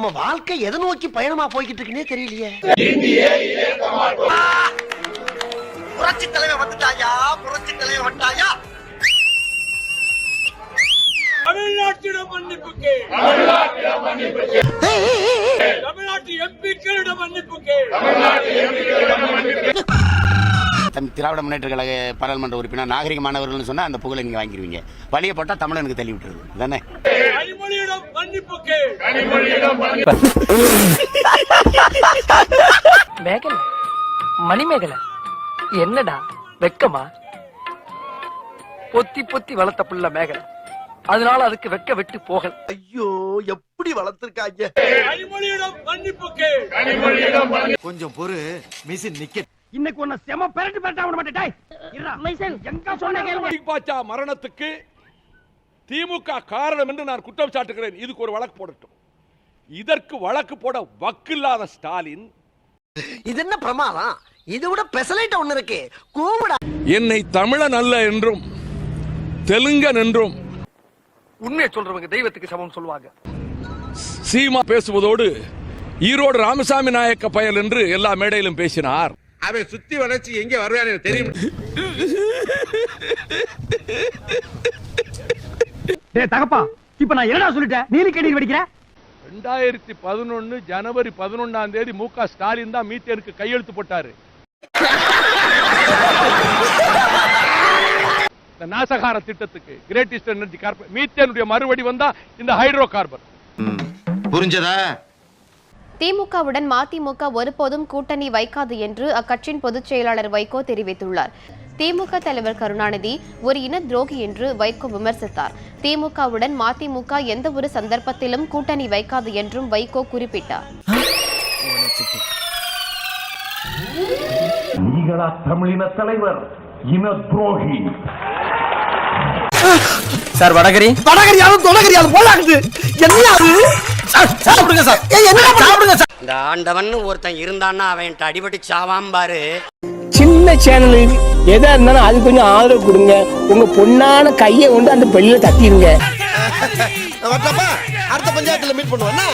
நம்ம வாழ்க்கை எதை நோக்கி பயணமா போய்கிட்டு இருக்குன்னே தெரியலையே. புரட்சி தலைவர் வந்துட்டாயா, புரட்சி தலைவர் வந்துட்டாயா. தமிழ்நாட்டிடம் மன்னிப்புக்கு, தமிழ்நாட்டு எம்பிக்களிடம் மன்னிப்புக்கு. திராவிட முன்னேற்ற கழக பாராளுமன்ற உறுப்பினர் நாகரிகமானவர்கள் சொன்னா அந்த புகழை நீங்க வாங்கிடுவீங்க. வழிய போட்டா தமிழனுக்கு தள்ளி விட்டுருது தானே. கனிமொழியிடம் மன்னிப்புக்கு. மேகலை, மணிமேகலை, என்னடா வெக்கமா? பொத்தி பொத்தி வளர்த்த புள்ள மேகலை, அதனால அதுக்கு வெக்க வெட்டு போகல. ஐயோ, எப்படி வளர்த்திருக்காங்க. கனிமொழியிடம் மன்னிப்புக்கு. கொஞ்சம் பொறு, மிஷின் நிக்க. இன்னைக்கு உன்னை செம பெரட்டு பெரட்டா விட மாட்டேன். எங்க சொன்ன கேளுங்க. பாச்சா மரணத்துக்கு திமுக காரணம் என்று நான் குற்றம் சாட்டுகிறேன். இதுக்கு ஒரு வழக்கு போடட்டும். இதற்கு வழக்கு போட வக்கில்லாத ஸ்டாலின், இது என்ன பிரமாதம்? இது விட பெசலைட் ஒண்ணு இருக்கு. கூவுடா. என்னை தமிழன் அல்ல என்றும் தெலுங்கன் என்றும் உண்மையை சொல்றவங்க தெய்வத்துக்கு சமம் சொல்லுவாங்க. சீமா பேசுவதோடு ஈரோடு ராமசாமி நாயக்க பயல் என்று எல்லா மேடையிலும் பேசினார். அவன் சுத்தி வளைச்சு எங்க வருவானு தெரியும். டேய் தகப்பா, இப்ப நான் என்னடா சொல்லிட்டேன்? நீலி கண்ணீர் வடிக்கிற. 2011 ஜனவரி 11ஆம் தேதி மு.க. ஸ்டாலின் தான் மீத்தேனுக்கு கையெழுத்து போட்டாரு. இந்த நாசகார திட்டத்துக்கு கிரேட் ஈஸ்டர்ன் எனர்ஜி கார்பரேஷன் மீத்தேனுடைய மறுபடி வந்தா இந்த ஹைட்ரோ கார்பன். புரிஞ்சதா? திமுகவுடன் மதிமுக ஒருபோதும் கூட்டணி வைக்காது என்று அக்கட்சியின் பொதுச் செயலாளர் வைகோ தெரிவித்துள்ளார். திமுக தலைவர் கருணாநிதி ஒரு இன துரோகி என்று வைகோ விமர்சித்தார். திமுகவுடன் மதிமுக எந்த ஒரு சந்தர்ப்பத்திலும் கூட்டணி வைக்காது என்றும் வைகோ குறிப்பிட்டார். நீங்களா தமிழின தலைவர், இன துரோகி. சார் வடகரி வடகரியாலும் தொடகரியாலும் போலாகுது. என்ன அது? சாப்பிடுங்க சார். சாப்பிடுங்க சார். இந்த ஆண்டவன் ஒருத்தன் இருந்தான்னா அவன் அடிபட்டு சாவாம் பாரு. சின்ன சேனல் எதா இருந்தாலும் அது கொஞ்சம் ஆதரவு கொடுங்க. உங்க பொண்ணான கையை கொண்டு அந்த பெல்லில தட்டிடுங்க. அடுத்த பஞ்சாயத்துல மீட் பண்ணுவோம்.